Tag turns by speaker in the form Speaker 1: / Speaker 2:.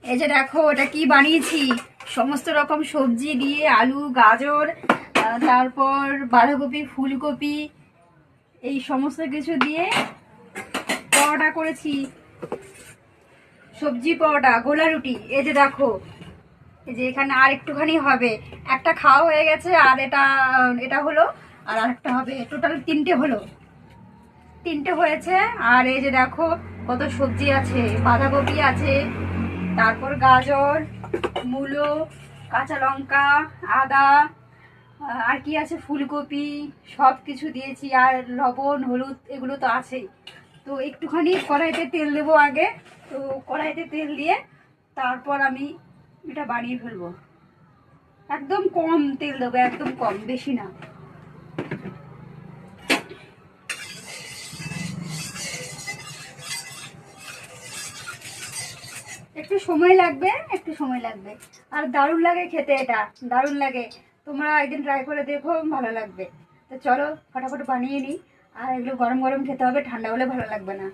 Speaker 1: এই যে দেখো ওটা কি বানিয়েছি, সমস্ত রকম সবজি দিয়ে আলু গাজর তারপর বাঁধাকপি ফুলকপি এই সমস্ত কিছু দিয়ে পরোটা করেছি, সবজি পরোটা গোলা রুটি। এই যে দেখো, এই যে এখানে আর একটুখানি হবে, একটা খাওয়া হয়ে গেছে আর এটা এটা হলো, আর আরেকটা হবে, টোটাল তিনটে হলো, তিনটে হয়েছে। আর এই যে দেখো কত সবজি আছে, বাঁধাকপি আছে, তারপর গাজর, মূলো, কাঁচা লঙ্কা, আদা, আর কি আছে, ফুলকপি, সব কিছু দিয়েছি। আর লবণ হলুদ এগুলো তো আছেই। তো একটুখানি কড়াইতে তেল দেবো আগে, তো কড়াইতে তেল দিয়ে তারপর আমি এটা বানিয়ে ফেলবো। একদম কম তেল দেবো, একদম কম, বেশি না। একটু সময় লাগবে, একটু সময় লাগবে। আর দারুণ লাগে খেতে, এটা দারুণ লাগে। তোমরা একদিন ট্রাই করে দেখো, ভালো লাগবে। তো চলো ফটাফট বানিয়ে নিই। আর এগুলো গরম গরম খেতে হবে, ঠান্ডা হলে ভালো লাগবে না।